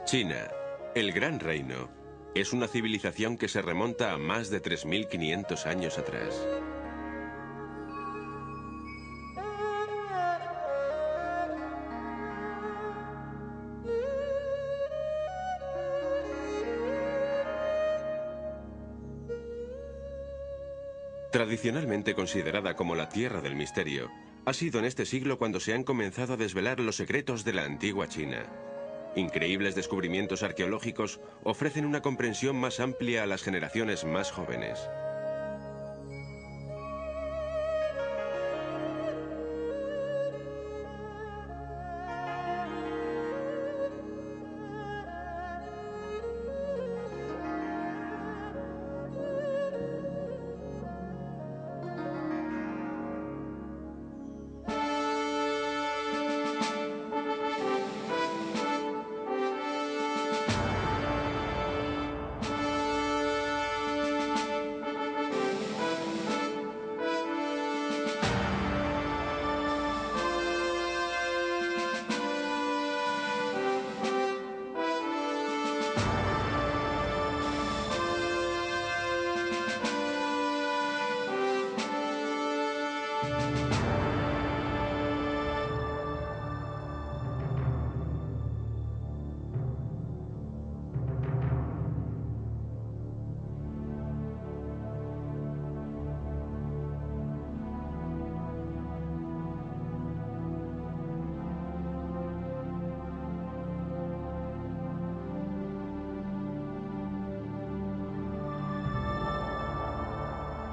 China, el Gran Reino, es una civilización que se remonta a más de 3.500 años atrás. Tradicionalmente considerada como la Tierra del Misterio, ha sido en este siglo cuando se han comenzado a desvelar los secretos de la antigua China. Increíbles descubrimientos arqueológicos ofrecen una comprensión más amplia a las generaciones más jóvenes.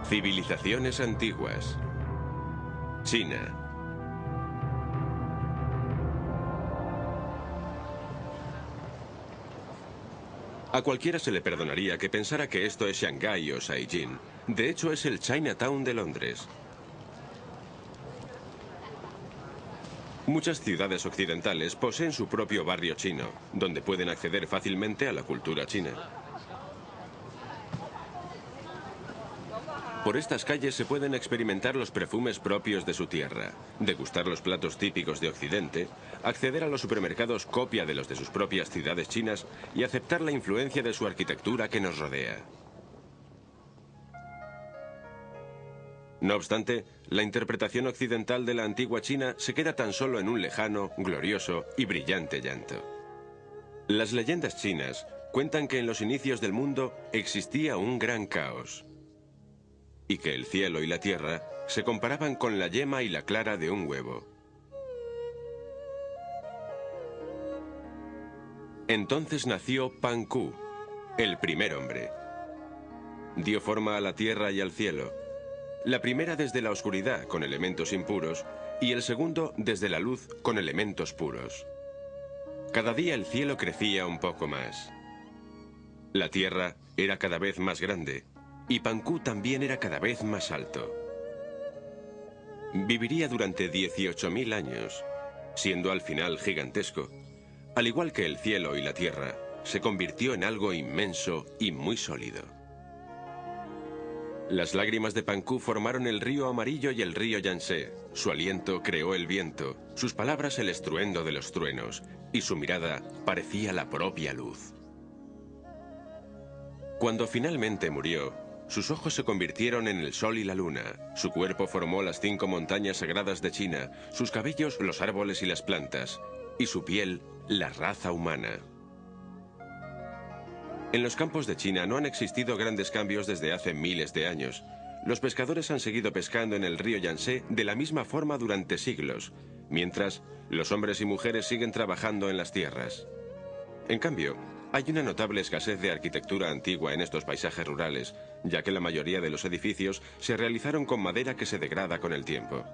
Civilizaciones antiguas. China. A cualquiera se le perdonaría que pensara que esto es Shanghái o Saiyín. De hecho, es el Chinatown de Londres. Muchas ciudades occidentales poseen su propio barrio chino, donde pueden acceder fácilmente a la cultura china. Por estas calles se pueden experimentar los perfumes propios de su tierra, degustar los platos típicos de Occidente, acceder a los supermercados copia de los de sus propias ciudades chinas y aceptar la influencia de su arquitectura que nos rodea. No obstante, la interpretación occidental de la antigua China se queda tan solo en un lejano, glorioso y brillante llanto. Las leyendas chinas cuentan que en los inicios del mundo existía un gran caos, y que el cielo y la tierra se comparaban con la yema y la clara de un huevo. Entonces nació Panku, el primer hombre. Dio forma a la tierra y al cielo, la primera desde la oscuridad con elementos impuros y el segundo desde la luz con elementos puros. Cada día el cielo crecía un poco más. La tierra era cada vez más grande, y Panku también era cada vez más alto. Viviría durante 18.000 años, siendo al final gigantesco. Al igual que el cielo y la tierra, se convirtió en algo inmenso y muy sólido. Las lágrimas de Panku formaron el río amarillo y el río Yangtze. Su aliento creó el viento, sus palabras el estruendo de los truenos, y su mirada parecía la propia luz. Cuando finalmente murió, sus ojos se convirtieron en el sol y la luna, su cuerpo formó las 5 montañas sagradas de China, sus cabellos los árboles y las plantas, y su piel la raza humana. En los campos de China no han existido grandes cambios desde hace miles de años. Los pescadores han seguido pescando en el río Yangtze de la misma forma durante siglos, mientras los hombres y mujeres siguen trabajando en las tierras. En cambio, hay una notable escasez de arquitectura antigua en estos paisajes rurales, ya que la mayoría de los edificios se realizaron con madera que se degrada con el tiempo.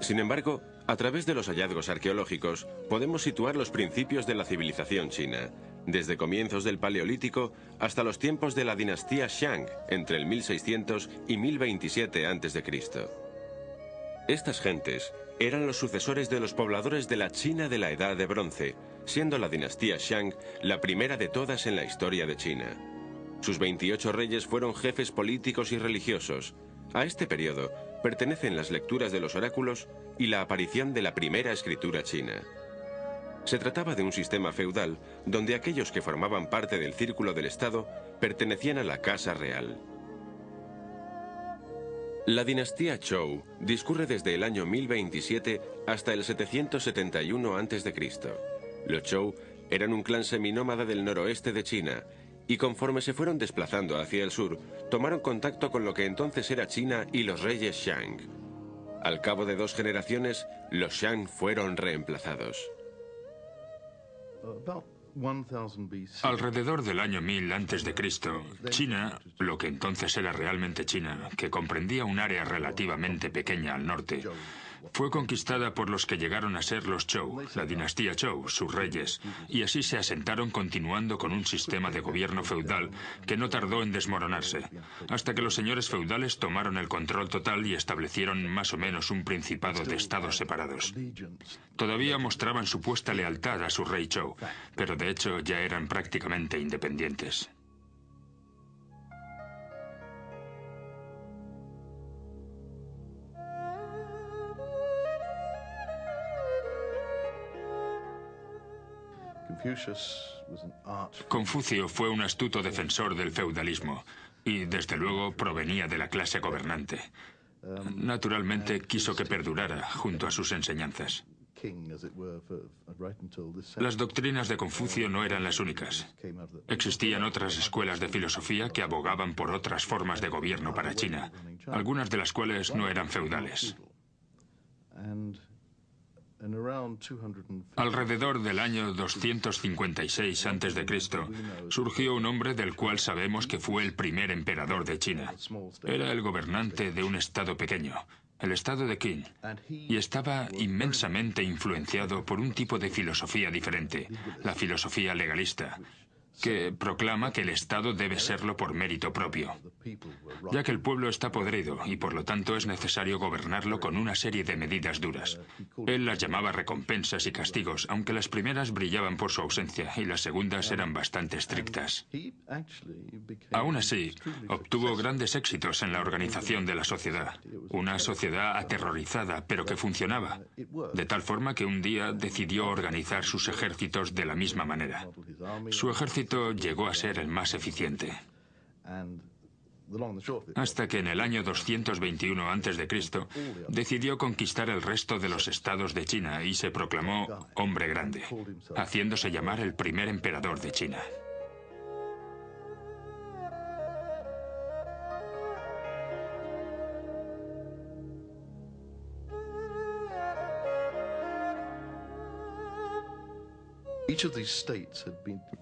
Sin embargo, a través de los hallazgos arqueológicos, podemos situar los principios de la civilización china, desde comienzos del Paleolítico hasta los tiempos de la dinastía Shang, entre el 1600 y 1027 a.C. Estas gentes eran los sucesores de los pobladores de la China de la Edad de Bronce, siendo la dinastía Shang la primera de todas en la historia de China. Sus 28 reyes fueron jefes políticos y religiosos. A este periodo pertenecen las lecturas de los oráculos y la aparición de la primera escritura china. Se trataba de un sistema feudal donde aquellos que formaban parte del círculo del Estado pertenecían a la Casa Real. La dinastía Zhou discurre desde el año 1027 hasta el 771 a.C. Los Zhou eran un clan seminómada del noroeste de China y conforme se fueron desplazando hacia el sur, tomaron contacto con lo que entonces era China y los reyes Shang. Al cabo de 2 generaciones, los Shang fueron reemplazados. Alrededor del año 1000 a.C., China, lo que entonces era realmente China, que comprendía un área relativamente pequeña al norte, fue conquistada por los que llegaron a ser los Zhou, la dinastía Zhou, sus reyes, y así se asentaron continuando con un sistema de gobierno feudal que no tardó en desmoronarse, hasta que los señores feudales tomaron el control total y establecieron más o menos un principado de estados separados. Todavía mostraban supuesta lealtad a su rey Zhou, pero de hecho ya eran prácticamente independientes. Confucio fue un astuto defensor del feudalismo y, desde luego, provenía de la clase gobernante. Naturalmente, quiso que perdurara junto a sus enseñanzas. Las doctrinas de Confucio no eran las únicas. Existían otras escuelas de filosofía que abogaban por otras formas de gobierno para China, algunas de las cuales no eran feudales. Alrededor del año 256 a.C. surgió un hombre del cual sabemos que fue el primer emperador de China. Era el gobernante de un estado pequeño, el estado de Qin, y estaba inmensamente influenciado por un tipo de filosofía diferente, la filosofía legalista, que proclama que el Estado debe serlo por mérito propio, ya que el pueblo está podrido y por lo tanto es necesario gobernarlo con una serie de medidas duras. Él las llamaba recompensas y castigos, aunque las primeras brillaban por su ausencia y las segundas eran bastante estrictas. Aún así, obtuvo grandes éxitos en la organización de la sociedad, una sociedad aterrorizada pero que funcionaba, de tal forma que un día decidió organizar sus ejércitos de la misma manera. Su ejército llegó a ser el más eficiente. Hasta que en el año 221 a.C. decidió conquistar el resto de los estados de China y se proclamó hombre grande, haciéndose llamar el primer emperador de China.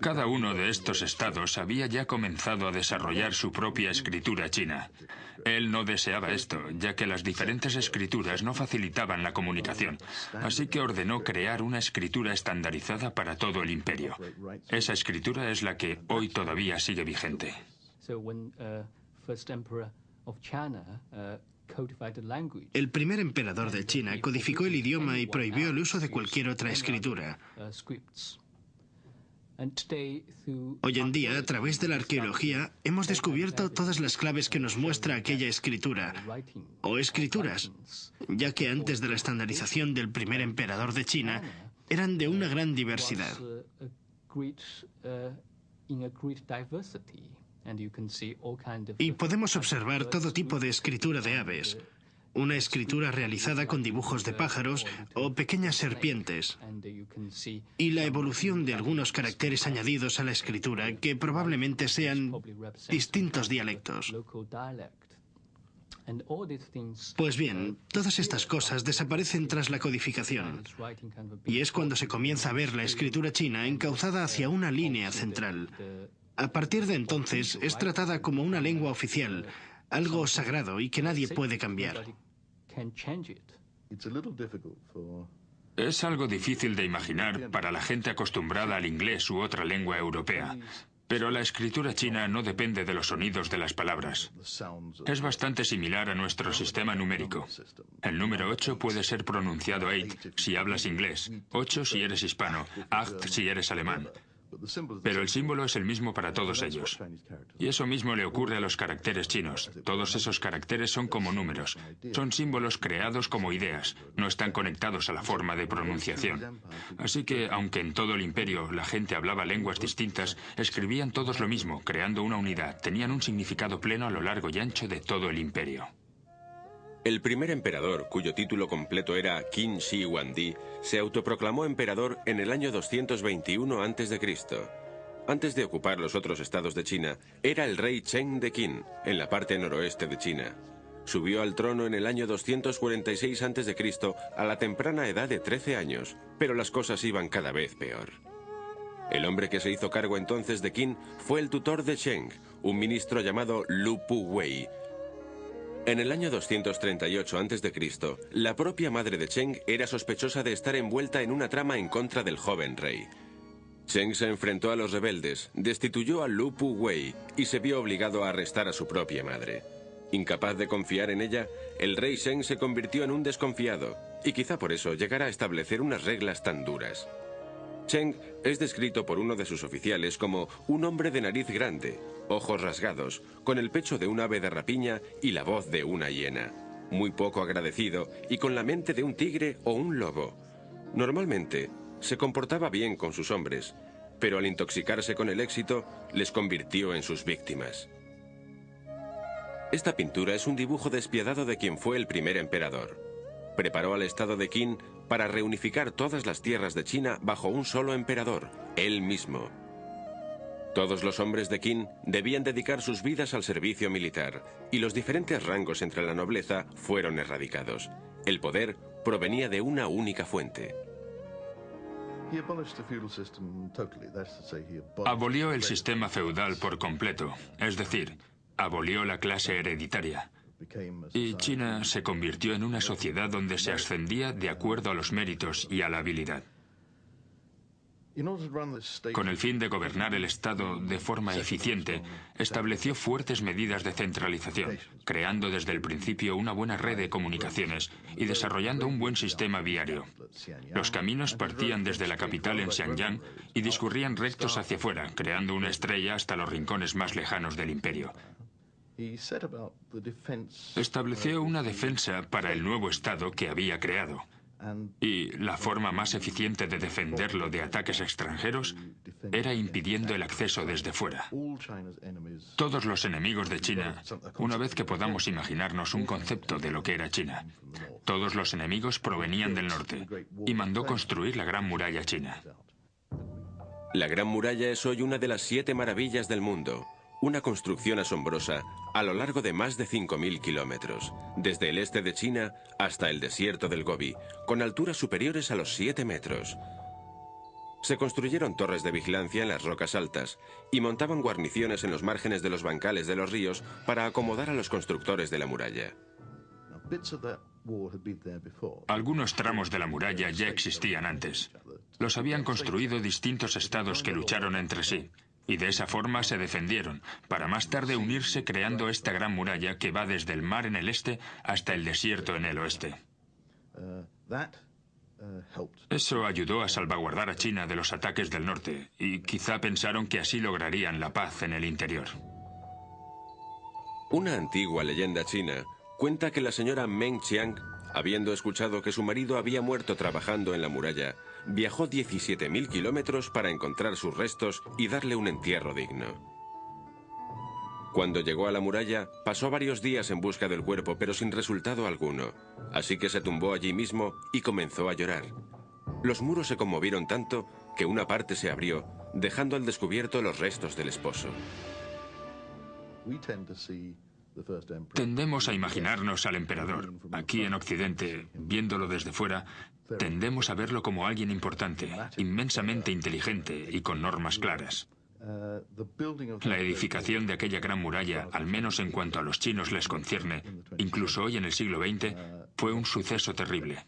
Cada uno de estos estados había ya comenzado a desarrollar su propia escritura china. Él no deseaba esto, ya que las diferentes escrituras no facilitaban la comunicación, así que ordenó crear una escritura estandarizada para todo el imperio. Esa escritura es la que hoy todavía sigue vigente. El primer emperador de China codificó el idioma y prohibió el uso de cualquier otra escritura. Hoy en día, a través de la arqueología, hemos descubierto todas las claves que nos muestra aquella escritura, o escrituras, ya que antes de la estandarización del primer emperador de China, eran de una gran diversidad. Y podemos observar todo tipo de escritura de aves, una escritura realizada con dibujos de pájaros o pequeñas serpientes, y la evolución de algunos caracteres añadidos a la escritura que probablemente sean distintos dialectos. Pues bien, todas estas cosas desaparecen tras la codificación, y es cuando se comienza a ver la escritura china encauzada hacia una línea central. A partir de entonces es tratada como una lengua oficial, algo sagrado y que nadie puede cambiar. Es algo difícil de imaginar para la gente acostumbrada al inglés u otra lengua europea, pero la escritura china no depende de los sonidos de las palabras. Es bastante similar a nuestro sistema numérico. El número 8 puede ser pronunciado 8 si hablas inglés, 8 si eres hispano, 8 si eres alemán. Pero el símbolo es el mismo para todos ellos. Y eso mismo le ocurre a los caracteres chinos. Todos esos caracteres son como números. Son símbolos creados como ideas. No están conectados a la forma de pronunciación. Así que, aunque en todo el imperio la gente hablaba lenguas distintas, escribían todos lo mismo, creando una unidad. Tenían un significado pleno a lo largo y ancho de todo el imperio. El primer emperador, cuyo título completo era Qin Shi Huangdi, se autoproclamó emperador en el año 221 a.C. Antes de ocupar los otros estados de China, era el rey Cheng de Qin, en la parte noroeste de China. Subió al trono en el año 246 a.C. a la temprana edad de 13 años, pero las cosas iban cada vez peor. El hombre que se hizo cargo entonces de Qin fue el tutor de Cheng, un ministro llamado Lu Pu Wei. En el año 238 a.C., la propia madre de Cheng era sospechosa de estar envuelta en una trama en contra del joven rey. Cheng se enfrentó a los rebeldes, destituyó a Lu Pu Wei y se vio obligado a arrestar a su propia madre. Incapaz de confiar en ella, el rey Cheng se convirtió en un desconfiado, y quizá por eso llegara a establecer unas reglas tan duras. Cheng es descrito por uno de sus oficiales como un hombre de nariz grande, ojos rasgados, con el pecho de un ave de rapiña y la voz de una hiena, muy poco agradecido y con la mente de un tigre o un lobo. Normalmente se comportaba bien con sus hombres, pero al intoxicarse con el éxito, les convirtió en sus víctimas. Esta pintura es un dibujo despiadado de quien fue el primer emperador. Preparó al estado de Qin para reunificar todas las tierras de China bajo un solo emperador, él mismo. Todos los hombres de Qin debían dedicar sus vidas al servicio militar, y los diferentes rangos entre la nobleza fueron erradicados. El poder provenía de una única fuente. Abolió el sistema feudal por completo, es decir, abolió la clase hereditaria. Y China se convirtió en una sociedad donde se ascendía de acuerdo a los méritos y a la habilidad. Con el fin de gobernar el Estado de forma eficiente, estableció fuertes medidas de centralización, creando desde el principio una buena red de comunicaciones y desarrollando un buen sistema viario. Los caminos partían desde la capital en Xianyang y discurrían rectos hacia afuera, creando una estrella hasta los rincones más lejanos del imperio. Estableció una defensa para el nuevo Estado que había creado. Y la forma más eficiente de defenderlo de ataques extranjeros era impidiendo el acceso desde fuera. Todos los enemigos de China, una vez que podamos imaginarnos un concepto de lo que era China, todos los enemigos provenían del norte y mandó construir la Gran Muralla China. La Gran Muralla es hoy una de las 7 maravillas del mundo. Una construcción asombrosa a lo largo de más de 5.000 kilómetros, desde el este de China hasta el desierto del Gobi, con alturas superiores a los 7 metros. Se construyeron torres de vigilancia en las rocas altas y montaban guarniciones en los márgenes de los bancales de los ríos para acomodar a los constructores de la muralla. Algunos tramos de la muralla ya existían antes. Los habían construido distintos estados que lucharon entre sí. Y de esa forma se defendieron, para más tarde unirse creando esta gran muralla que va desde el mar en el este hasta el desierto en el oeste. Eso ayudó a salvaguardar a China de los ataques del norte, y quizá pensaron que así lograrían la paz en el interior. Una antigua leyenda china cuenta que la señora Meng Qiang, habiendo escuchado que su marido había muerto trabajando en la muralla, viajó 17.000 kilómetros para encontrar sus restos y darle un entierro digno. Cuando llegó a la muralla, pasó varios días en busca del cuerpo, pero sin resultado alguno. Así que se tumbó allí mismo y comenzó a llorar. Los muros se conmovieron tanto que una parte se abrió, dejando al descubierto los restos del esposo. Tendemos a imaginarnos al emperador. Aquí en Occidente, viéndolo desde fuera, tendemos a verlo como alguien importante, inmensamente inteligente y con normas claras. La edificación de aquella gran muralla, al menos en cuanto a los chinos les concierne, incluso hoy en el siglo XX, fue un suceso terrible.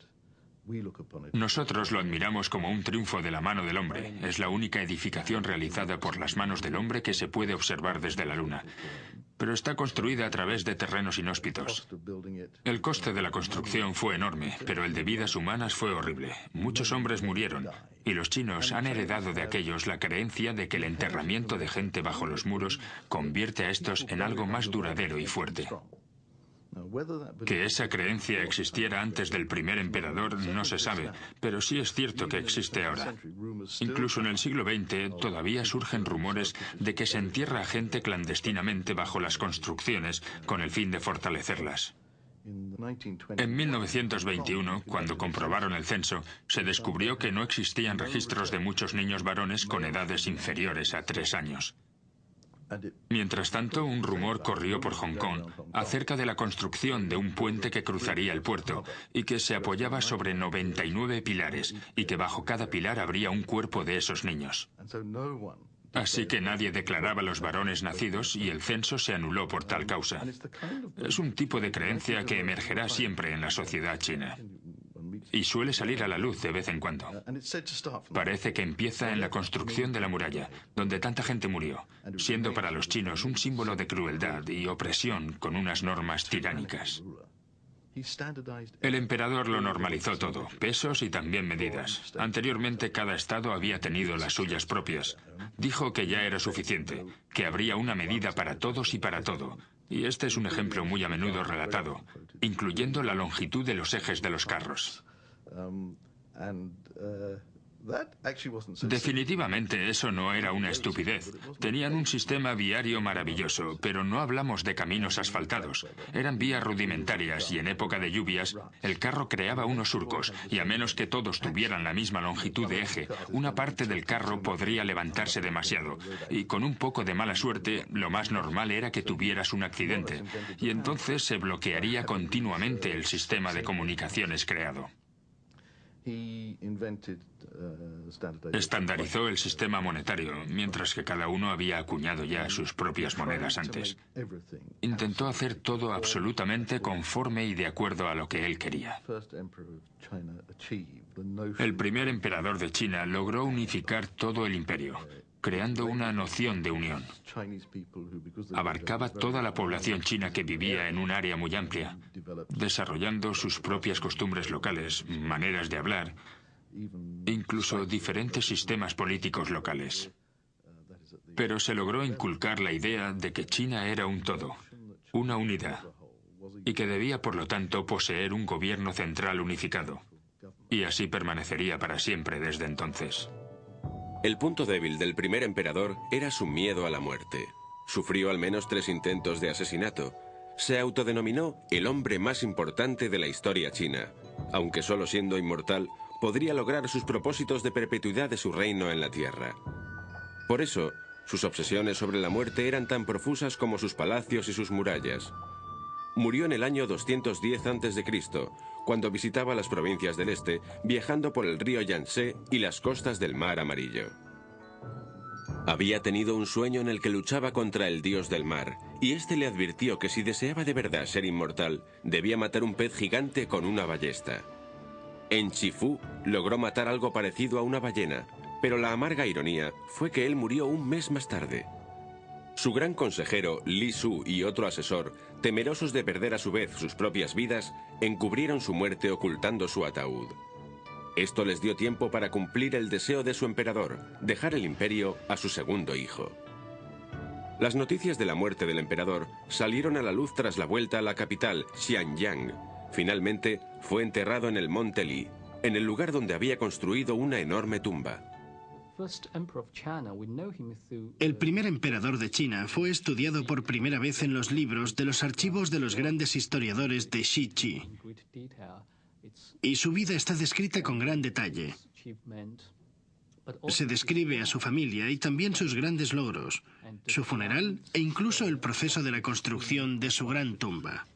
Nosotros lo admiramos como un triunfo de la mano del hombre. Es la única edificación realizada por las manos del hombre que se puede observar desde la luna. pero está construida a través de terrenos inhóspitos. El coste de la construcción fue enorme, pero el de vidas humanas fue horrible. Muchos hombres murieron, y los chinos han heredado de aquellos la creencia de que el enterramiento de gente bajo los muros convierte a estos en algo más duradero y fuerte. Que esa creencia existiera antes del primer emperador no se sabe, pero sí es cierto que existe ahora. Incluso en el siglo XX todavía surgen rumores de que se entierra a gente clandestinamente bajo las construcciones con el fin de fortalecerlas. En 1921, cuando comprobaron el censo, se descubrió que no existían registros de muchos niños varones con edades inferiores a 3 años. Mientras tanto, un rumor corrió por Hong Kong acerca de la construcción de un puente que cruzaría el puerto y que se apoyaba sobre 99 pilares y que bajo cada pilar habría un cuerpo de esos niños. Así que nadie declaraba los varones nacidos y el censo se anuló por tal causa. Es un tipo de creencia que emergerá siempre en la sociedad china. Y suele salir a la luz de vez en cuando. Parece que empieza en la construcción de la muralla, donde tanta gente murió, siendo para los chinos un símbolo de crueldad y opresión con unas normas tiránicas. El emperador lo normalizó todo, pesos y también medidas. Anteriormente cada estado había tenido las suyas propias. Dijo que ya era suficiente, que habría una medida para todos y para todo. Y este es un ejemplo muy a menudo relatado, incluyendo la longitud de los ejes de los carros. Definitivamente eso no era una estupidez. Tenían un sistema viario maravilloso, pero no hablamos de caminos asfaltados. Eran vías rudimentarias y en época de lluvias el carro creaba unos surcos y a menos que todos tuvieran la misma longitud de eje, una parte del carro podría levantarse demasiado y con un poco de mala suerte lo más normal era que tuvieras un accidente y entonces se bloquearía continuamente el sistema de comunicaciones creado. Estandarizó el sistema monetario, mientras que cada uno había acuñado ya sus propias monedas antes. Intentó hacer todo absolutamente conforme y de acuerdo a lo que él quería. El primer emperador de China logró unificar todo el imperio, creando una noción de unión. Abarcaba toda la población china que vivía en un área muy amplia, desarrollando sus propias costumbres locales, maneras de hablar, incluso diferentes sistemas políticos locales. Pero se logró inculcar la idea de que China era un todo, una unidad, y que debía por lo tanto poseer un gobierno central unificado. Y así permanecería para siempre desde entonces. El punto débil del primer emperador era su miedo a la muerte. Sufrió al menos 3 intentos de asesinato. Se autodenominó el hombre más importante de la historia china. Aunque solo siendo inmortal, podría lograr sus propósitos de perpetuidad de su reino en la tierra. Por eso, sus obsesiones sobre la muerte eran tan profusas como sus palacios y sus murallas. Murió en el año 210 a.C., cuando visitaba las provincias del este, viajando por el río Yangtze y las costas del Mar Amarillo. Había tenido un sueño en el que luchaba contra el dios del mar, y este le advirtió que si deseaba de verdad ser inmortal, debía matar un pez gigante con una ballesta. En Chifu logró matar algo parecido a una ballena, pero la amarga ironía fue que él murió un mes más tarde. Su gran consejero, Li Su, y otro asesor, temerosos de perder a su vez sus propias vidas, encubrieron su muerte ocultando su ataúd. Esto les dio tiempo para cumplir el deseo de su emperador, dejar el imperio a su segundo hijo. Las noticias de la muerte del emperador salieron a la luz tras la vuelta a la capital, Xianyang. Finalmente, fue enterrado en el monte Li, en el lugar donde había construido una enorme tumba. El primer emperador de China fue estudiado por primera vez en los libros de los archivos de los grandes historiadores de Shiji. Y su vida está descrita con gran detalle. Se describe a su familia y también sus grandes logros, su funeral e incluso el proceso de la construcción de su gran tumba.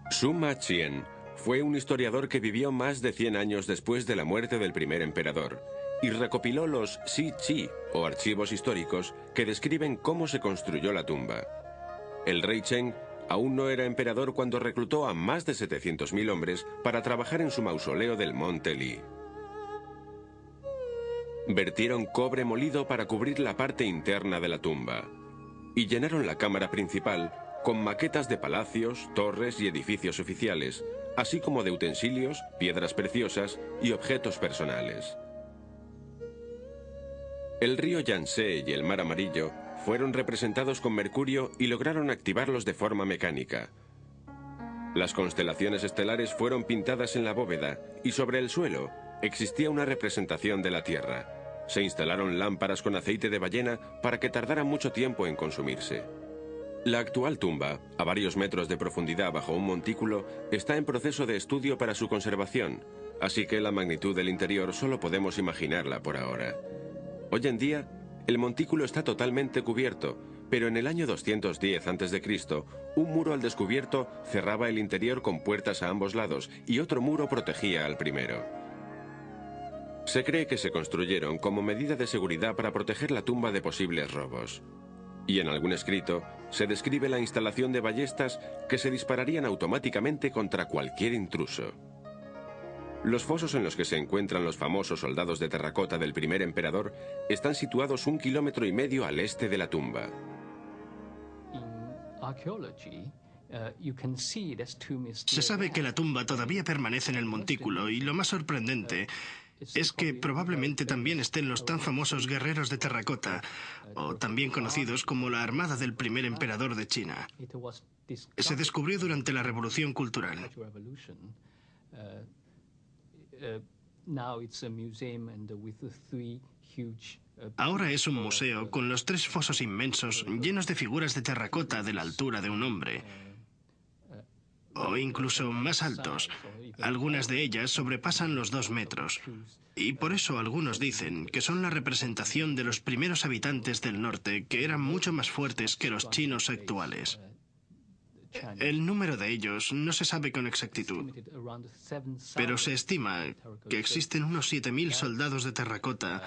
Suma Qian fue un historiador que vivió más de 100 años después de la muerte del primer emperador y recopiló los Shi-Chi, o archivos históricos, que describen cómo se construyó la tumba. El rey Cheng aún no era emperador cuando reclutó a más de 700.000 hombres para trabajar en su mausoleo del monte Li. Vertieron cobre molido para cubrir la parte interna de la tumba y llenaron la cámara principal con maquetas de palacios, torres y edificios oficiales, así como de utensilios, piedras preciosas y objetos personales. El río Yangtze y el Mar Amarillo fueron representados con mercurio y lograron activarlos de forma mecánica. Las constelaciones estelares fueron pintadas en la bóveda y sobre el suelo existía una representación de la Tierra. Se instalaron lámparas con aceite de ballena para que tardara mucho tiempo en consumirse. La actual tumba, a varios metros de profundidad bajo un montículo, está en proceso de estudio para su conservación, así que la magnitud del interior solo podemos imaginarla por ahora. Hoy en día, el montículo está totalmente cubierto, pero en el año 210 a.C., un muro al descubierto cerraba el interior con puertas a ambos lados y otro muro protegía al primero. Se cree que se construyeron como medida de seguridad para proteger la tumba de posibles robos. Y en algún escrito se describe la instalación de ballestas que se dispararían automáticamente contra cualquier intruso. Los fosos en los que se encuentran los famosos soldados de terracota del primer emperador están situados 1,5 kilómetros al este de la tumba. Se sabe que la tumba todavía permanece en el montículo y lo más sorprendente es que probablemente también estén los tan famosos guerreros de terracota, o también conocidos como la Armada del primer emperador de China. Se descubrió durante la Revolución Cultural. Ahora es un museo con los 3 fosos inmensos llenos de figuras de terracota de la altura de un hombre, o incluso más altos. Algunas de ellas sobrepasan los 2 metros. Y por eso algunos dicen que son la representación de los primeros habitantes del norte, que eran mucho más fuertes que los chinos actuales. El número de ellos no se sabe con exactitud, pero se estima que existen unos 7.000 soldados de terracota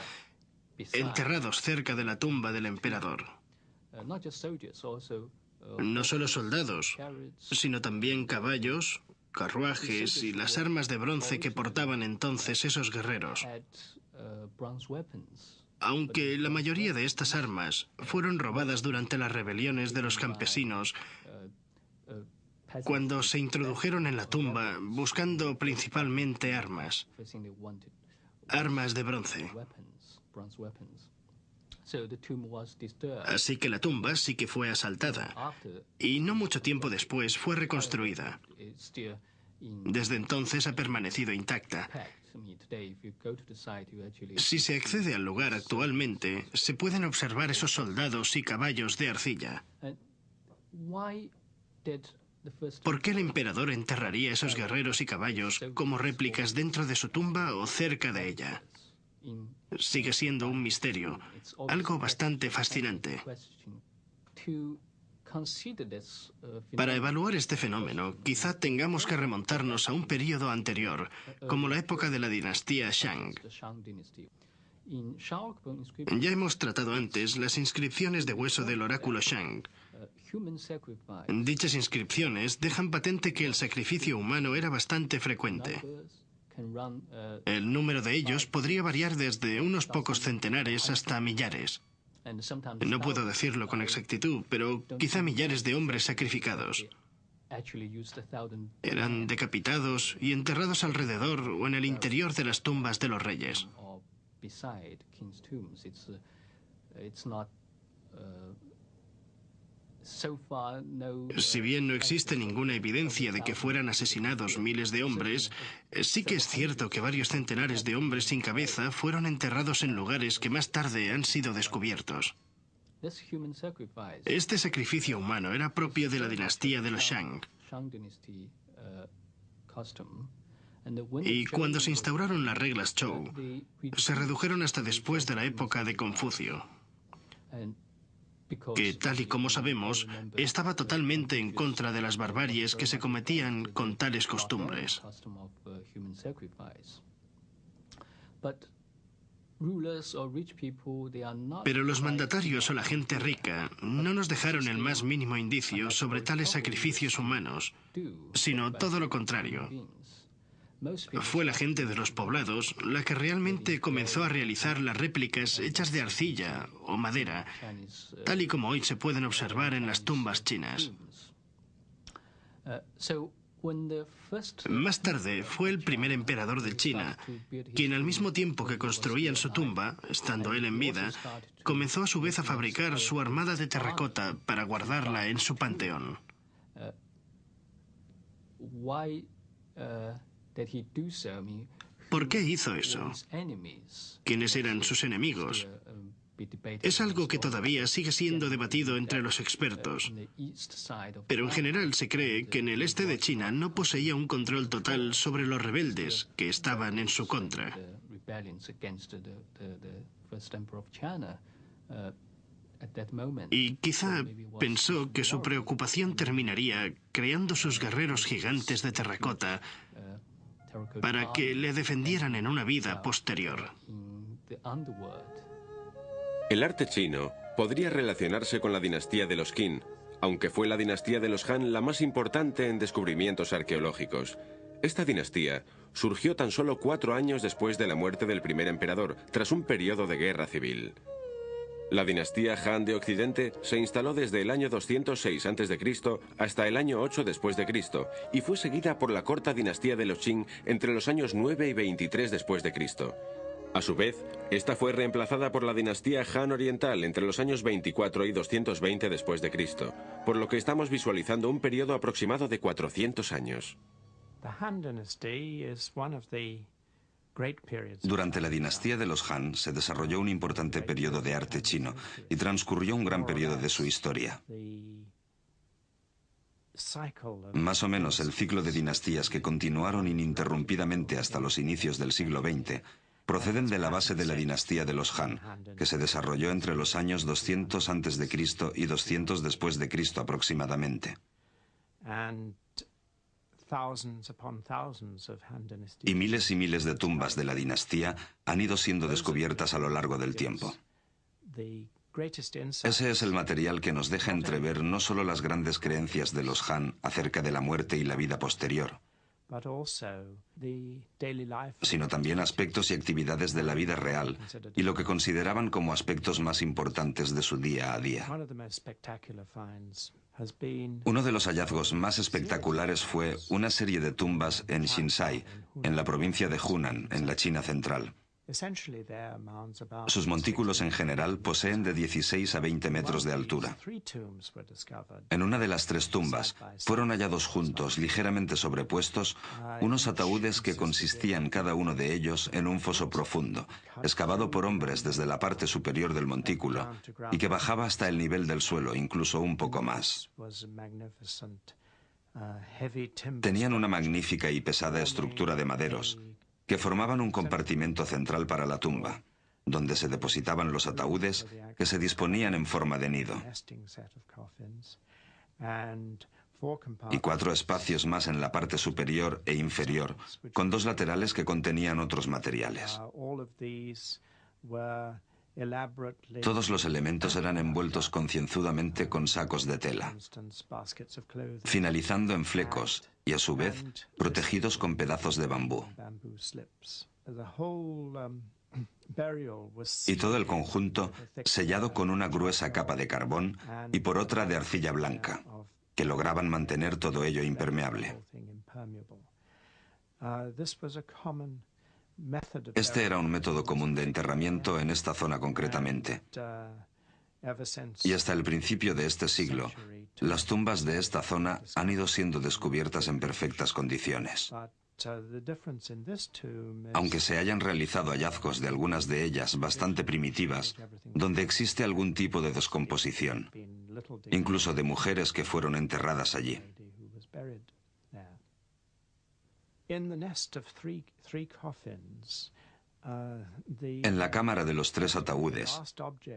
enterrados cerca de la tumba del emperador. No solo soldados, sino también caballos, carruajes y las armas de bronce que portaban entonces esos guerreros. Aunque la mayoría de estas armas fueron robadas durante las rebeliones de los campesinos, cuando se introdujeron en la tumba buscando principalmente armas de bronce. Así que la tumba sí que fue asaltada, y no mucho tiempo después fue reconstruida. Desde entonces ha permanecido intacta. Si se accede al lugar actualmente, se pueden observar esos soldados y caballos de arcilla. ¿Por qué el emperador enterraría esos guerreros y caballos como réplicas dentro de su tumba o cerca de ella? Sigue siendo un misterio, algo bastante fascinante. Para evaluar este fenómeno, quizá tengamos que remontarnos a un período anterior, como la época de la dinastía Shang. Ya hemos tratado antes las inscripciones de hueso del oráculo Shang. Dichas inscripciones dejan patente que el sacrificio humano era bastante frecuente. El número de ellos podría variar desde unos pocos centenares hasta millares. No puedo decirlo con exactitud, pero quizá millares de hombres sacrificados. Eran decapitados y enterrados alrededor o en el interior de las tumbas de los reyes. Si bien no existe ninguna evidencia de que fueran asesinados miles de hombres, sí que es cierto que varios centenares de hombres sin cabeza fueron enterrados en lugares que más tarde han sido descubiertos. Este sacrificio humano era propio de la dinastía de los Shang. Y cuando se instauraron las reglas Zhou, se redujeron hasta después de la época de Confucio, que, tal y como sabemos, estaba totalmente en contra de las barbaries que se cometían con tales costumbres. Pero los mandatarios o la gente rica no nos dejaron el más mínimo indicio sobre tales sacrificios humanos, sino todo lo contrario. Fue la gente de los poblados la que realmente comenzó a realizar las réplicas hechas de arcilla o madera, tal y como hoy se pueden observar en las tumbas chinas. Más tarde fue el primer emperador de China, quien al mismo tiempo que construían su tumba, estando él en vida, comenzó a su vez a fabricar su armada de terracota para guardarla en su panteón. ¿Por qué hizo eso? ¿Quiénes eran sus enemigos? Es algo que todavía sigue siendo debatido entre los expertos, pero en general se cree que en el este de China no poseía un control total sobre los rebeldes que estaban en su contra. Y quizá pensó que su preocupación terminaría creando sus guerreros gigantes de terracota para que le defendieran en una vida posterior. El arte chino podría relacionarse con la dinastía de los Qin, aunque fue la dinastía de los Han la más importante en descubrimientos arqueológicos. Esta dinastía surgió tan solo 4 años después de la muerte del primer emperador, tras un periodo de guerra civil. La dinastía Han de Occidente se instaló desde el año 206 a.C. hasta el año 8 después de Cristo y fue seguida por la corta dinastía de los Qing entre los años 9 y 23 después de Cristo. A su vez, esta fue reemplazada por la dinastía Han Oriental entre los años 24 y 220 después de Cristo, por lo que estamos visualizando un periodo aproximado de 400 años. Durante la dinastía de los Han se desarrolló un importante periodo de arte chino y transcurrió un gran periodo de su historia. Más o menos el ciclo de dinastías que continuaron ininterrumpidamente hasta los inicios del siglo XX proceden de la base de la dinastía de los Han, que se desarrolló entre los años 200 a.C. y 200 después de Cristo aproximadamente. Y miles de tumbas de la dinastía han ido siendo descubiertas a lo largo del tiempo. Ese es el material que nos deja entrever no solo las grandes creencias de los Han acerca de la muerte y la vida posterior, sino también aspectos y actividades de la vida real y lo que consideraban como aspectos más importantes de su día a día. Uno de los hallazgos más espectaculares fue una serie de tumbas en Xinsai, en la provincia de Hunan, en la China central. Sus montículos en general poseen de 16 a 20 metros de altura. En una de las 3 tumbas fueron hallados juntos, ligeramente sobrepuestos, unos ataúdes que consistían cada uno de ellos en un foso profundo, excavado por hombres desde la parte superior del montículo y que bajaba hasta el nivel del suelo, incluso un poco más. Tenían una magnífica y pesada estructura de maderos, que formaban un compartimento central para la tumba, donde se depositaban los ataúdes que se disponían en forma de nido. Y 4 espacios más en la parte superior e inferior, con 2 laterales que contenían otros materiales. Todos los elementos eran envueltos concienzudamente con sacos de tela, finalizando en flecos y, a su vez, protegidos con pedazos de bambú. Y todo el conjunto sellado con una gruesa capa de carbón y por otra de arcilla blanca, que lograban mantener todo ello impermeable. Este era un método común de enterramiento en esta zona concretamente. Y hasta el principio de este siglo, las tumbas de esta zona han ido siendo descubiertas en perfectas condiciones. Aunque se hayan realizado hallazgos de algunas de ellas bastante primitivas, donde existe algún tipo de descomposición, incluso de mujeres que fueron enterradas allí. En la cámara de los 3 ataúdes,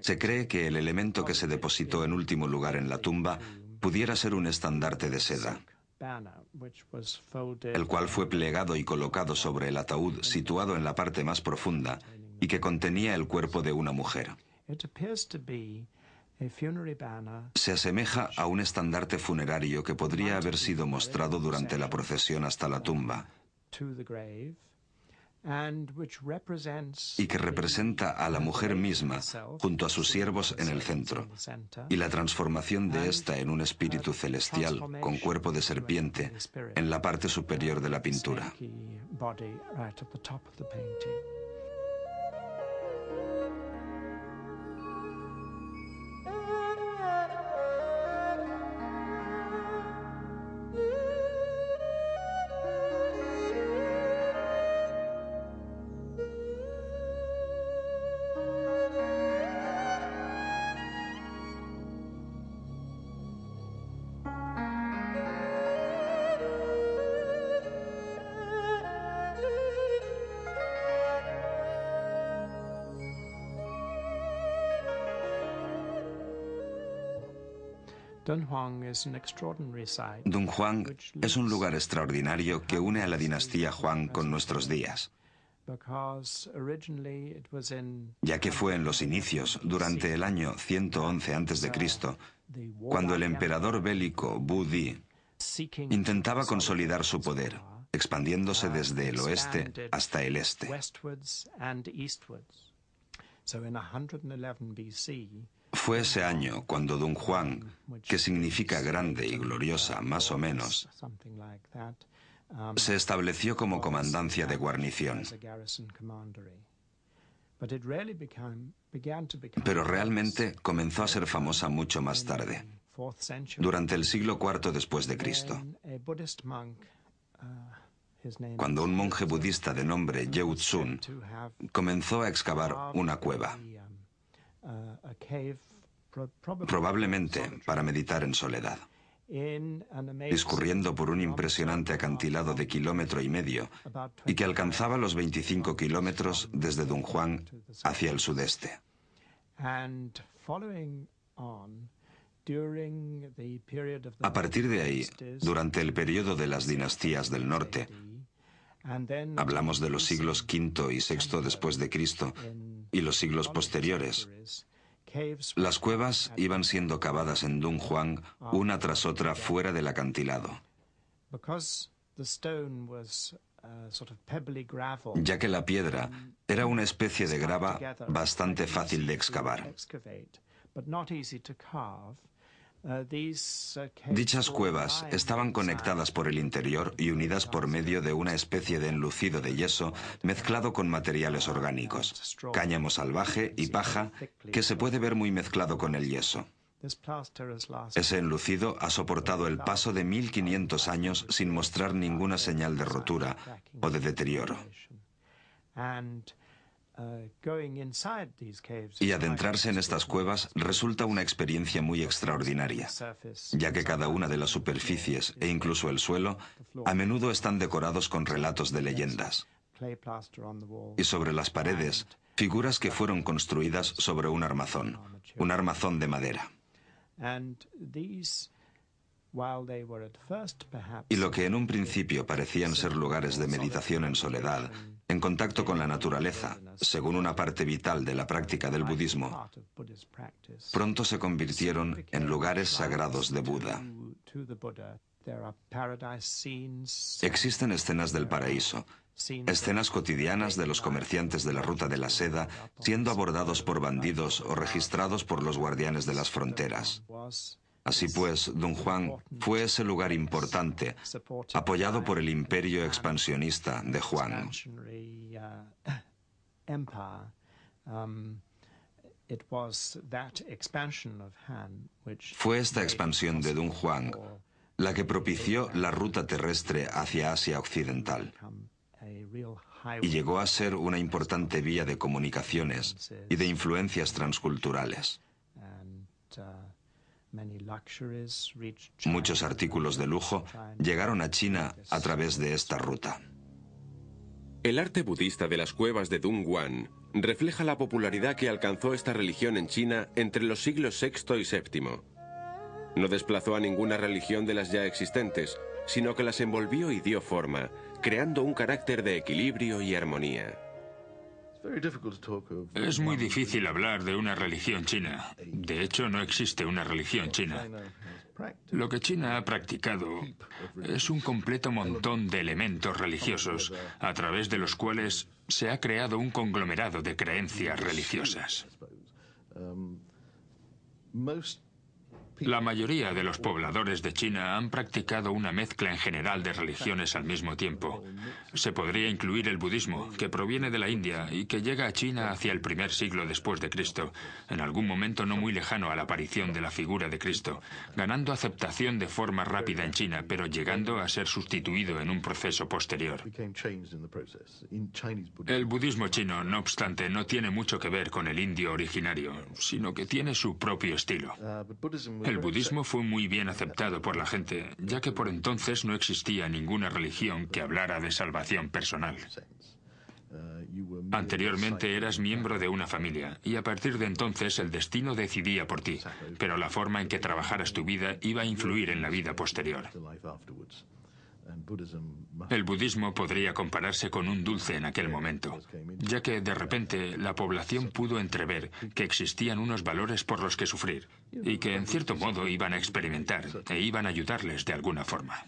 se cree que el elemento que se depositó en último lugar en la tumba pudiera ser un estandarte de seda, el cual fue plegado y colocado sobre el ataúd situado en la parte más profunda y que contenía el cuerpo de una mujer. Se asemeja a un estandarte funerario que podría haber sido mostrado durante la procesión hasta la tumba, y que representa a la mujer misma junto a sus siervos en el centro, y la transformación de ésta en un espíritu celestial con cuerpo de serpiente en la parte superior de la pintura. Dunhuang es un lugar extraordinario que une a la dinastía Huang con nuestros días, ya que fue en los inicios, durante el año 111 a.C., cuando el emperador bélico Wu Di intentaba consolidar su poder, expandiéndose desde el oeste hasta el este. Fue ese año cuando Dunhuang, que significa grande y gloriosa más o menos, se estableció como comandancia de guarnición. Pero realmente comenzó a ser famosa mucho más tarde, durante el siglo IV después de Cristo, cuando un monje budista de nombre Yeu Tsun comenzó a excavar una cueva, probablemente para meditar en soledad, discurriendo por un impresionante acantilado de 1,5 kilómetros y que alcanzaba los 25 kilómetros desde Dunhuang hacia el sudeste. A partir de ahí, durante el periodo de las dinastías del norte, hablamos de los siglos V y VI después de Cristo y los siglos posteriores, las cuevas iban siendo cavadas en Dunhuang una tras otra fuera del acantilado, ya que la piedra era una especie de grava bastante fácil de excavar. Dichas cuevas estaban conectadas por el interior y unidas por medio de una especie de enlucido de yeso mezclado con materiales orgánicos, cáñamo salvaje y paja, que se puede ver muy mezclado con el yeso. Ese enlucido ha soportado el paso de 1500 años sin mostrar ninguna señal de rotura o de deterioro. Y adentrarse en estas cuevas resulta una experiencia muy extraordinaria, ya que cada una de las superficies e incluso el suelo a menudo están decorados con relatos de leyendas. Y sobre las paredes, figuras que fueron construidas sobre un armazón de madera. Y lo que en un principio parecían ser lugares de meditación en soledad, en contacto con la naturaleza, según una parte vital de la práctica del budismo, pronto se convirtieron en lugares sagrados de Buda. Existen escenas del paraíso, escenas cotidianas de los comerciantes de la ruta de la seda siendo abordados por bandidos o registrados por los guardianes de las fronteras. Así pues, Dunhuang fue ese lugar importante, apoyado por el imperio expansionista de Huang. Fue esta expansión de Dunhuang la que propició la ruta terrestre hacia Asia Occidental y llegó a ser una importante vía de comunicaciones y de influencias transculturales. Muchos artículos de lujo llegaron a China a través de esta ruta. El arte budista de las cuevas de Dunhuang refleja la popularidad que alcanzó esta religión en China entre los siglos VI y VII. No desplazó a ninguna religión de las ya existentes, sino que las envolvió y dio forma, creando un carácter de equilibrio y armonía. Es muy difícil hablar de una religión china. De hecho, no existe una religión china. Lo que China ha practicado es un completo montón de elementos religiosos a través de los cuales se ha creado un conglomerado de creencias religiosas. La mayoría de los pobladores de China han practicado una mezcla en general de religiones al mismo tiempo. Se podría incluir el budismo, que proviene de la India y que llega a China hacia el primer siglo después de Cristo, en algún momento no muy lejano a la aparición de la figura de Cristo, ganando aceptación de forma rápida en China, pero llegando a ser sustituido en un proceso posterior. El budismo chino, no obstante, no tiene mucho que ver con el indio originario, sino que tiene su propio estilo. El budismo fue muy bien aceptado por la gente, ya que por entonces no existía ninguna religión que hablara de salvación personal. Anteriormente eras miembro de una familia, y a partir de entonces el destino decidía por ti, pero la forma en que trabajaras tu vida iba a influir en la vida posterior. El budismo podría compararse con un dulce en aquel momento, ya que de repente la población pudo entrever que existían unos valores por los que sufrir y que en cierto modo iban a experimentar e iban a ayudarles de alguna forma.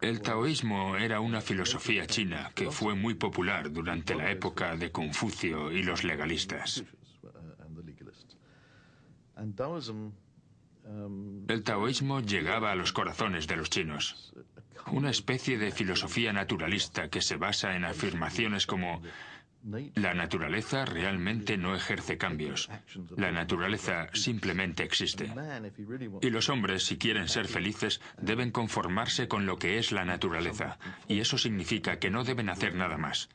El taoísmo era una filosofía china que fue muy popular durante la época de Confucio y los legalistas. El taoísmo llegaba a los corazones de los chinos. Una especie de filosofía naturalista que se basa en afirmaciones como: la naturaleza realmente no ejerce cambios. La naturaleza simplemente existe. Y los hombres, si quieren ser felices, deben conformarse con lo que es la naturaleza. Y eso significa que no deben hacer nada más.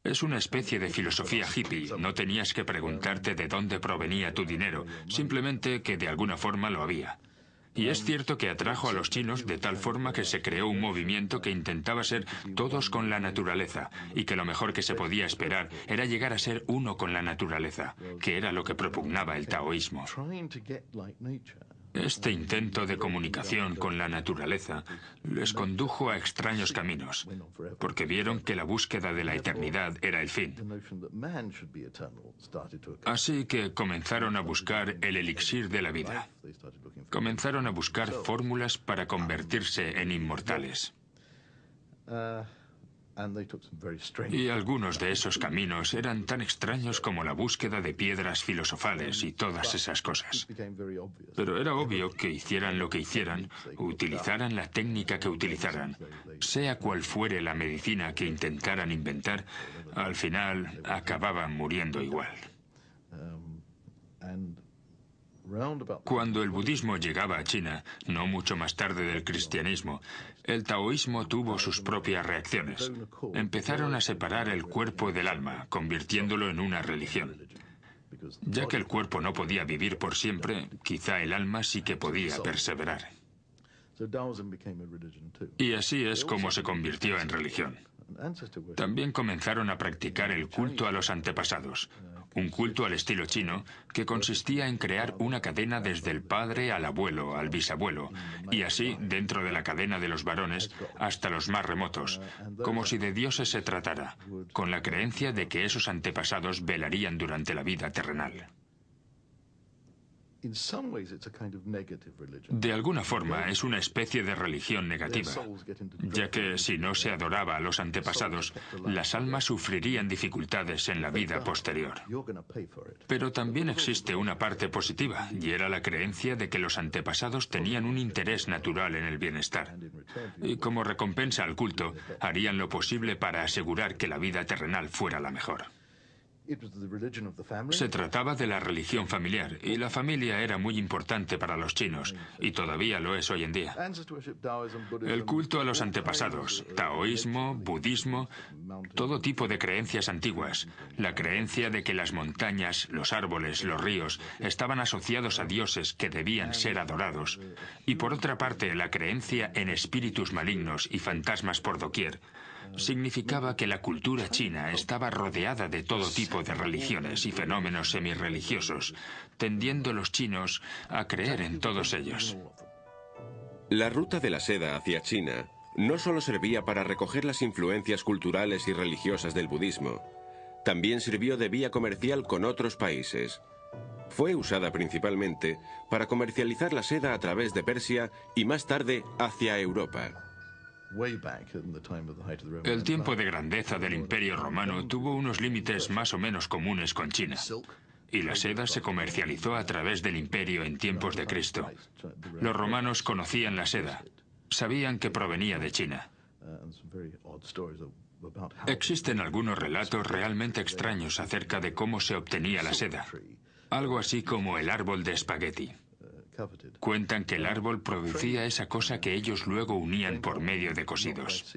Es una especie de filosofía hippie. No tenías que preguntarte de dónde provenía tu dinero, simplemente que de alguna forma lo había. Y es cierto que atrajo a los chinos de tal forma que se creó un movimiento que intentaba ser todos con la naturaleza, y que lo mejor que se podía esperar era llegar a ser uno con la naturaleza, que era lo que propugnaba el taoísmo. Este intento de comunicación con la naturaleza les condujo a extraños caminos, porque vieron que la búsqueda de la eternidad era el fin. Así que comenzaron a buscar el elixir de la vida. Comenzaron a buscar fórmulas para convertirse en inmortales. Y algunos de esos caminos eran tan extraños como la búsqueda de piedras filosofales y todas esas cosas. Pero era obvio que hicieran lo que hicieran, utilizaran la técnica que utilizaran, sea cual fuere la medicina que intentaran inventar, al final acababan muriendo igual. Cuando el budismo llegaba a China, no mucho más tarde del cristianismo, el taoísmo tuvo sus propias reacciones. Empezaron a separar el cuerpo del alma, convirtiéndolo en una religión. Ya que el cuerpo no podía vivir por siempre, quizá el alma sí que podía perseverar. Y así es como se convirtió en religión. También comenzaron a practicar el culto a los antepasados, un culto al estilo chino que consistía en crear una cadena desde el padre al abuelo, al bisabuelo, y así dentro de la cadena de los varones hasta los más remotos, como si de dioses se tratara, con la creencia de que esos antepasados velarían durante la vida terrenal. De alguna forma es una especie de religión negativa, ya que si no se adoraba a los antepasados, las almas sufrirían dificultades en la vida posterior. Pero también existe una parte positiva, y era la creencia de que los antepasados tenían un interés natural en el bienestar. Y como recompensa al culto, harían lo posible para asegurar que la vida terrenal fuera la mejor. Se trataba de la religión familiar, y la familia era muy importante para los chinos, y todavía lo es hoy en día. El culto a los antepasados, taoísmo, budismo, todo tipo de creencias antiguas, la creencia de que las montañas, los árboles, los ríos, estaban asociados a dioses que debían ser adorados, y por otra parte la creencia en espíritus malignos y fantasmas por doquier, significaba que la cultura china estaba rodeada de todo tipo de religiones y fenómenos semirreligiosos, tendiendo los chinos a creer en todos ellos. La ruta de la seda hacia China no solo servía para recoger las influencias culturales y religiosas del budismo, también sirvió de vía comercial con otros países. Fue usada principalmente para comercializar la seda a través de Persia y más tarde hacia Europa. El tiempo de grandeza del Imperio Romano tuvo unos límites más o menos comunes con China, y la seda se comercializó a través del imperio en tiempos de Cristo. Los romanos conocían la seda, sabían que provenía de China. Existen algunos relatos realmente extraños acerca de cómo se obtenía la seda, algo así como el árbol de espagueti. Cuentan que el árbol producía esa cosa que ellos luego unían por medio de cosidos.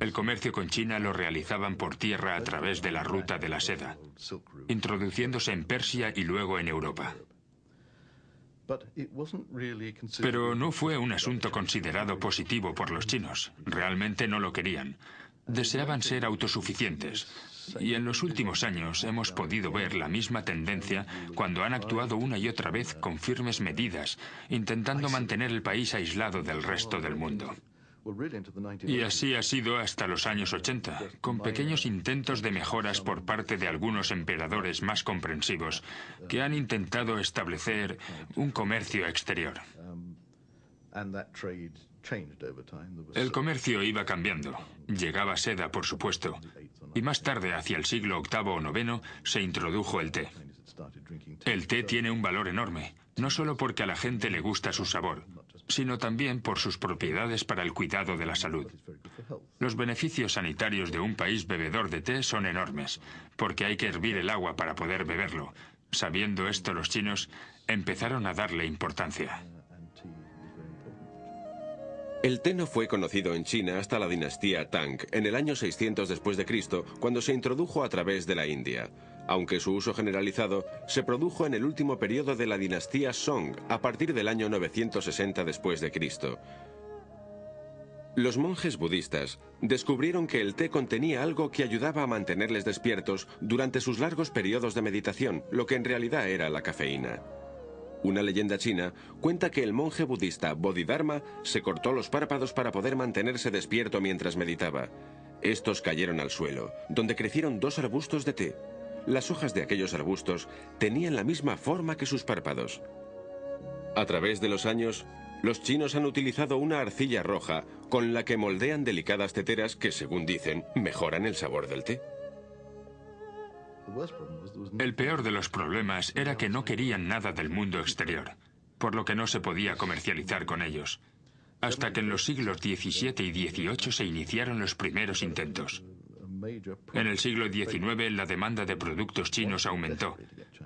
El comercio con China lo realizaban por tierra a través de la ruta de la seda, introduciéndose en Persia y luego en Europa. Pero no fue un asunto considerado positivo por los chinos. Realmente no lo querían. Deseaban ser autosuficientes. Y en los últimos años hemos podido ver la misma tendencia cuando han actuado una y otra vez con firmes medidas, intentando mantener el país aislado del resto del mundo. Y así ha sido hasta los años 80, con pequeños intentos de mejoras por parte de algunos emperadores más comprensivos que han intentado establecer un comercio exterior. El comercio iba cambiando. Llegaba seda, por supuesto. Y más tarde, hacia el siglo VIII o IX, se introdujo el té. El té tiene un valor enorme, no solo porque a la gente le gusta su sabor, sino también por sus propiedades para el cuidado de la salud. Los beneficios sanitarios de un país bebedor de té son enormes, porque hay que hervir el agua para poder beberlo. Sabiendo esto, los chinos empezaron a darle importancia. El té no fue conocido en China hasta la dinastía Tang, en el año 600 después de Cristo, cuando se introdujo a través de la India. Aunque su uso generalizado se produjo en el último periodo de la dinastía Song, a partir del año 960 después de Cristo. Los monjes budistas descubrieron que el té contenía algo que ayudaba a mantenerles despiertos durante sus largos periodos de meditación, lo que en realidad era la cafeína. Una leyenda china cuenta que el monje budista Bodhidharma se cortó los párpados para poder mantenerse despierto mientras meditaba. Estos cayeron al suelo, donde crecieron dos arbustos de té. Las hojas de aquellos arbustos tenían la misma forma que sus párpados. A través de los años, los chinos han utilizado una arcilla roja con la que moldean delicadas teteras que, según dicen, mejoran el sabor del té. El peor de los problemas era que no querían nada del mundo exterior, por lo que no se podía comercializar con ellos, hasta que en los siglos XVII y XVIII se iniciaron los primeros intentos. En el siglo XIX la demanda de productos chinos aumentó,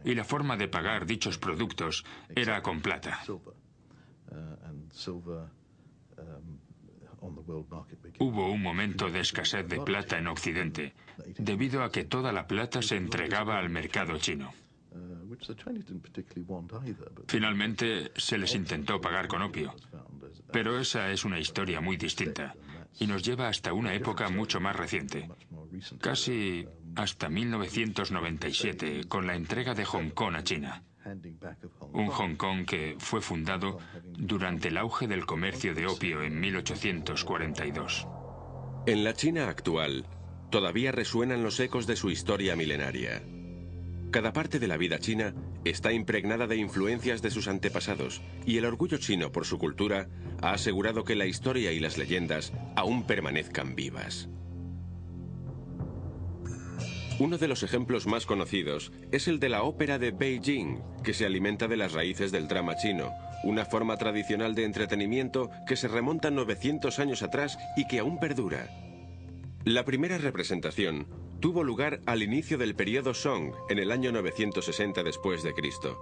y la forma de pagar dichos productos era con plata. Hubo un momento de escasez de plata en Occidente, debido a que toda la plata se entregaba al mercado chino. Finalmente se les intentó pagar con opio, pero esa es una historia muy distinta y nos lleva hasta una época mucho más reciente, casi hasta 1997, con la entrega de Hong Kong a China. Un Hong Kong que fue fundado durante el auge del comercio de opio en 1842. En la China actual, todavía resuenan los ecos de su historia milenaria. Cada parte de la vida china está impregnada de influencias de sus antepasados, y el orgullo chino por su cultura ha asegurado que la historia y las leyendas aún permanezcan vivas. Uno de los ejemplos más conocidos es el de la ópera de Beijing, que se alimenta de las raíces del drama chino, una forma tradicional de entretenimiento que se remonta 900 años atrás y que aún perdura. La primera representación tuvo lugar al inicio del periodo Song, en el año 960 después de Cristo.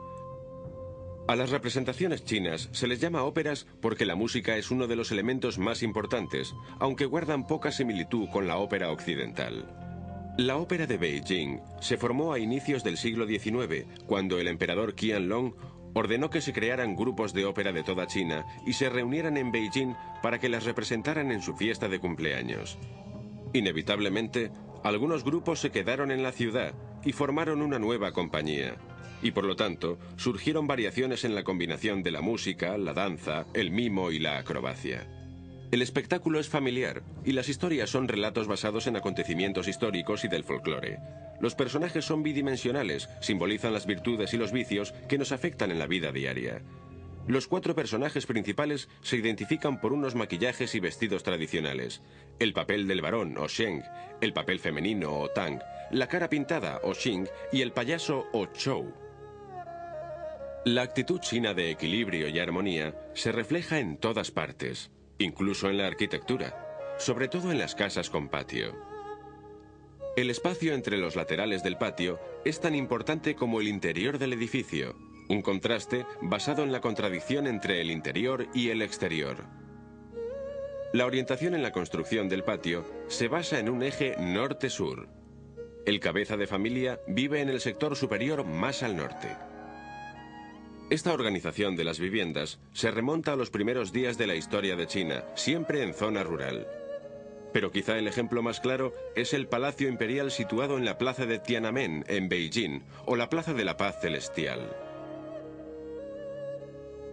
A las representaciones chinas se les llama óperas porque la música es uno de los elementos más importantes, aunque guardan poca similitud con la ópera occidental. La ópera de Beijing se formó a inicios del siglo XIX, cuando el emperador Qianlong ordenó que se crearan grupos de ópera de toda China y se reunieran en Beijing para que las representaran en su fiesta de cumpleaños. Inevitablemente, algunos grupos se quedaron en la ciudad y formaron una nueva compañía. y por lo tanto surgieron variaciones en la combinación de la música, la danza, el mimo y la acrobacia. El espectáculo es familiar y las historias son relatos basados en acontecimientos históricos y del folclore. Los personajes son bidimensionales, simbolizan las virtudes y los vicios que nos afectan en la vida diaria. Los 4 personajes principales se identifican por unos maquillajes y vestidos tradicionales. El papel del varón, o Sheng, el papel femenino, o Tang, la cara pintada, o Xing, y el payaso, o Chou. La actitud china de equilibrio y armonía se refleja en todas partes, incluso en la arquitectura, sobre todo en las casas con patio. El espacio entre los laterales del patio es tan importante como el interior del edificio, un contraste basado en la contradicción entre el interior y el exterior. La orientación en la construcción del patio se basa en un eje norte-sur. El cabeza de familia vive en el sector superior más al norte. Esta organización de las viviendas se remonta a los primeros días de la historia de China, siempre en zona rural. Pero quizá el ejemplo más claro es el Palacio Imperial situado en la Plaza de Tiananmen, en Beijing, o la Plaza de la Paz Celestial.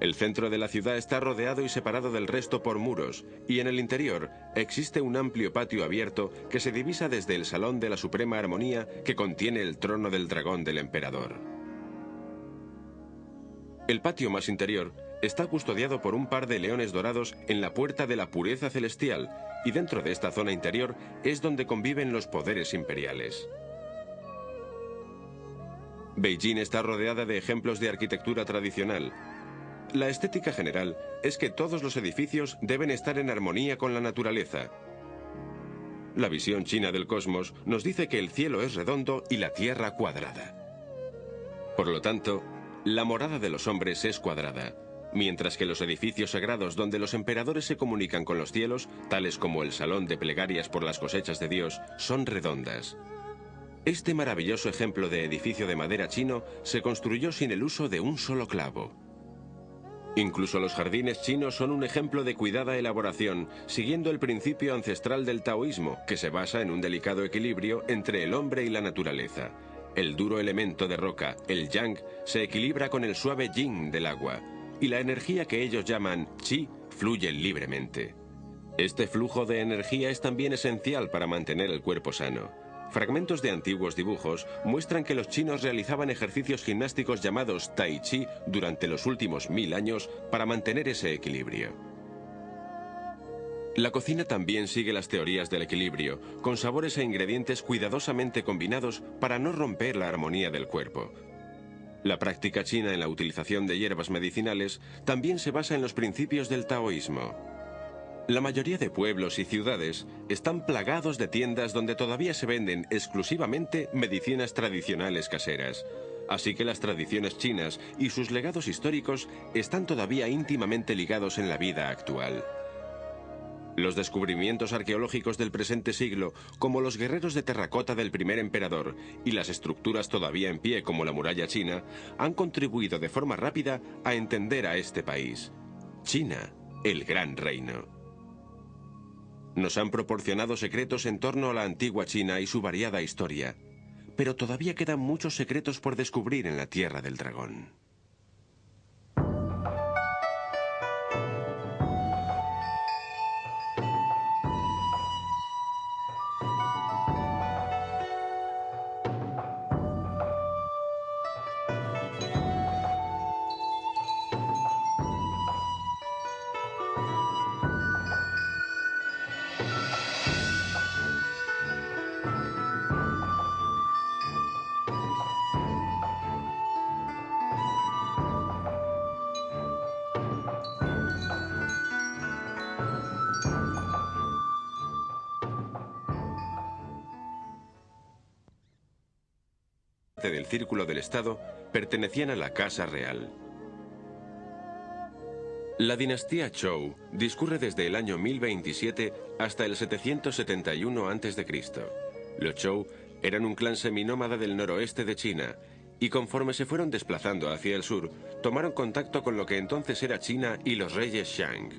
El centro de la ciudad está rodeado y separado del resto por muros, y en el interior existe un amplio patio abierto que se divisa desde el Salón de la Suprema Armonía que contiene el trono del dragón del emperador. El patio más interior está custodiado por un par de leones dorados en la Puerta de la Pureza Celestial, y dentro de esta zona interior es donde conviven los poderes imperiales. Beijing está rodeada de ejemplos de arquitectura tradicional. La estética general es que todos los edificios deben estar en armonía con la naturaleza. La visión china del cosmos nos dice que el cielo es redondo y la tierra cuadrada. Por lo tanto, la morada de los hombres es cuadrada, mientras que los edificios sagrados donde los emperadores se comunican con los cielos, tales como el salón de plegarias por las cosechas de Dios, son redondas. Este maravilloso ejemplo de edificio de madera chino se construyó sin el uso de un solo clavo. Incluso los jardines chinos son un ejemplo de cuidada elaboración, siguiendo el principio ancestral del taoísmo, que se basa en un delicado equilibrio entre el hombre y la naturaleza. El duro elemento de roca, el yang, se equilibra con el suave yin del agua, y la energía que ellos llaman chi fluye libremente. Este flujo de energía es también esencial para mantener el cuerpo sano. Fragmentos de antiguos dibujos muestran que los chinos realizaban ejercicios gimnásticos llamados tai chi durante los últimos 1000 años para mantener ese equilibrio. La cocina también sigue las teorías del equilibrio, con sabores e ingredientes cuidadosamente combinados para no romper la armonía del cuerpo. La práctica china en la utilización de hierbas medicinales también se basa en los principios del taoísmo. La mayoría de pueblos y ciudades están plagados de tiendas donde todavía se venden exclusivamente medicinas tradicionales caseras. Así que las tradiciones chinas y sus legados históricos están todavía íntimamente ligados en la vida actual. Los descubrimientos arqueológicos del presente siglo, como los guerreros de terracota del primer emperador y las estructuras todavía en pie como la muralla china, han contribuido de forma rápida a entender a este país. China, el gran reino. Nos han proporcionado secretos en torno a la antigua China y su variada historia, pero todavía quedan muchos secretos por descubrir en la Tierra del Dragón. Del Círculo del Estado pertenecían a la Casa Real. La dinastía Zhou discurre desde el año 1027 hasta el 771 a.C. Los Zhou eran un clan seminómada del noroeste de China y conforme se fueron desplazando hacia el sur, tomaron contacto con lo que entonces era China y los reyes Shang.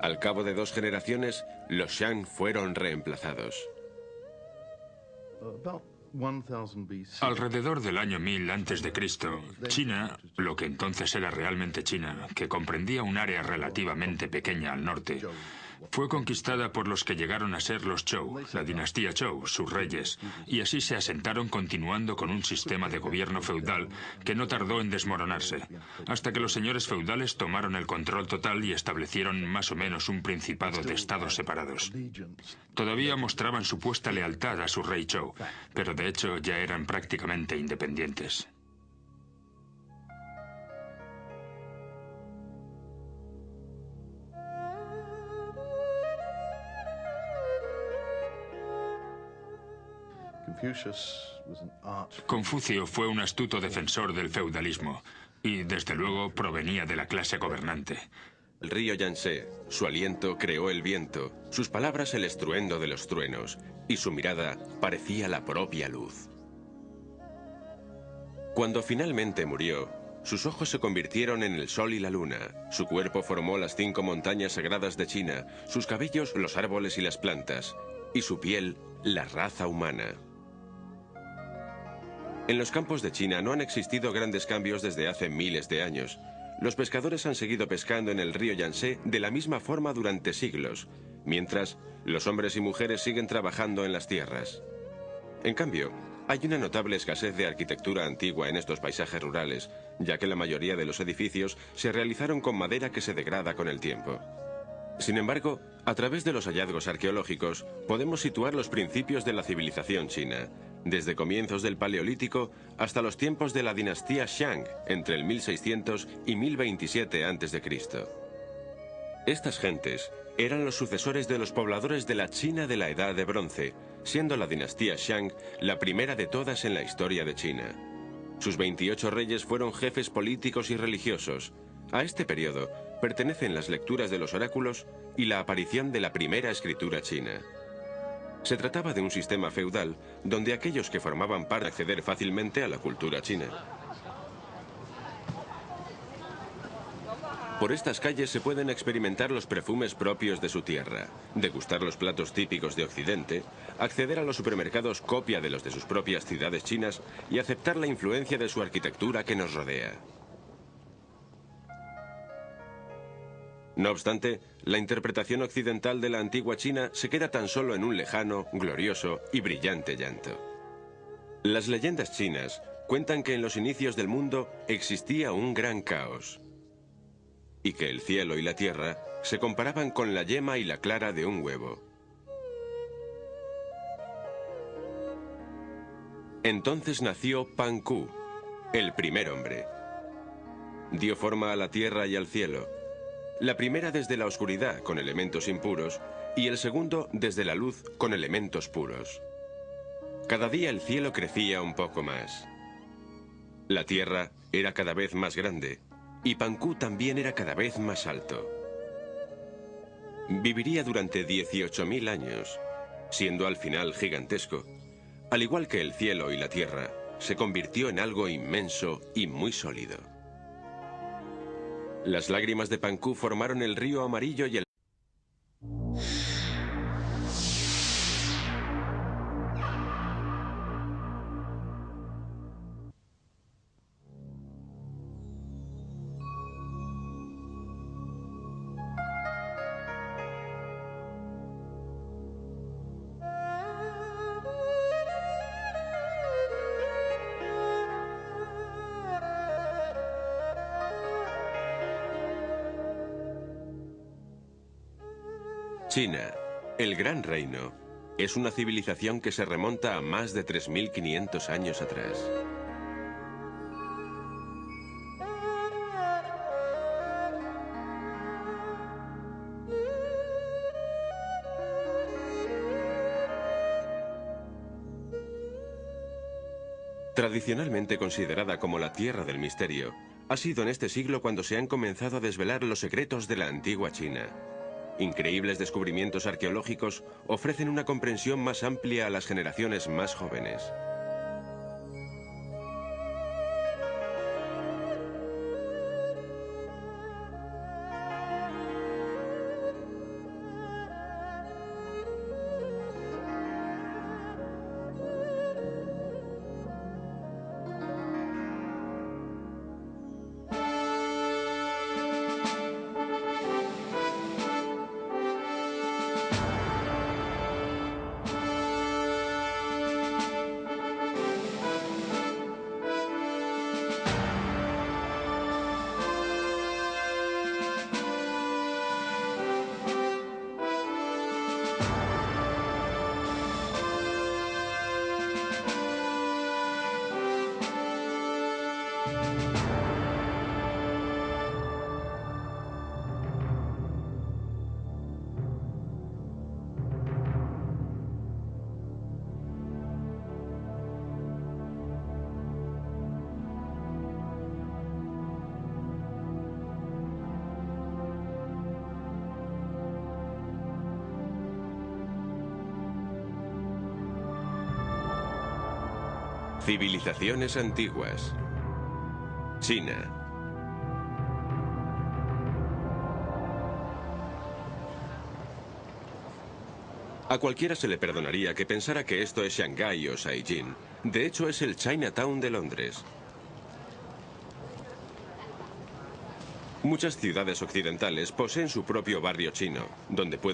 Al cabo de 2 generaciones, los Shang fueron reemplazados. Alrededor del año 1000 a.C., China, lo que entonces era realmente China, que comprendía un área relativamente pequeña al norte, fue conquistada por los que llegaron a ser los Zhou, la dinastía Zhou, sus reyes, y así se asentaron continuando con un sistema de gobierno feudal que no tardó en desmoronarse, hasta que los señores feudales tomaron el control total y establecieron más o menos un principado de estados separados. Todavía mostraban supuesta lealtad a su rey Zhou, pero de hecho ya eran prácticamente independientes. Confucio fue un astuto defensor del feudalismo y, desde luego, provenía de la clase gobernante. El río Yangtze, su aliento creó el viento, sus palabras el estruendo de los truenos, y su mirada parecía la propia luz. Cuando finalmente murió, sus ojos se convirtieron en el sol y la luna, su cuerpo formó las 5 montañas sagradas de China, sus cabellos los árboles y las plantas, y su piel la raza humana. En los campos de China no han existido grandes cambios desde hace miles de años. Los pescadores han seguido pescando en el río Yangtze de la misma forma durante siglos, mientras los hombres y mujeres siguen trabajando en las tierras. En cambio, hay una notable escasez de arquitectura antigua en estos paisajes rurales, ya que la mayoría de los edificios se realizaron con madera que se degrada con el tiempo. Sin embargo, a través de los hallazgos arqueológicos, podemos situar los principios de la civilización china, desde comienzos del Paleolítico hasta los tiempos de la dinastía Shang, entre el 1600 y 1027 a.C. Estas gentes eran los sucesores de los pobladores de la China de la Edad de Bronce, siendo la dinastía Shang la primera de todas en la historia de China. Sus 28 reyes fueron jefes políticos y religiosos. A este periodo pertenecen las lecturas de los oráculos y la aparición de la primera escritura china. Se trataba de un sistema feudal donde aquellos que formaban parte acceder fácilmente a la cultura china. Por estas calles se pueden experimentar los perfumes propios de su tierra, degustar los platos típicos de Occidente, acceder a los supermercados copia de los de sus propias ciudades chinas y aceptar la influencia de su arquitectura que nos rodea. No obstante, la interpretación occidental de la antigua China se queda tan solo en un lejano, glorioso y brillante llanto. Las leyendas chinas cuentan que en los inicios del mundo existía un gran caos, y que el cielo y la tierra se comparaban con la yema y la clara de un huevo. Entonces nació Panku, el primer hombre. Dio forma a la tierra y al cielo. La primera desde la oscuridad, con elementos impuros, y el segundo desde la luz, con elementos puros. Cada día el cielo crecía un poco más. La tierra era cada vez más grande, y Panku también era cada vez más alto. Viviría durante 18.000 años, siendo al final gigantesco. Al igual que el cielo y la tierra, se convirtió en algo inmenso y muy sólido. Las lágrimas de Panku formaron el río amarillo y el... China, el Gran Reino, es una civilización que se remonta a más de 3.500 años atrás. Tradicionalmente considerada como la Tierra del Misterio, ha sido en este siglo cuando se han comenzado a desvelar los secretos de la antigua China. Increíbles descubrimientos arqueológicos ofrecen una comprensión más amplia a las generaciones más jóvenes. Civilizaciones antiguas. China. A cualquiera se le perdonaría que pensara que esto es Shanghái o Saiyín. De hecho, es el Chinatown de Londres. Muchas ciudades occidentales poseen su propio barrio chino, donde pueden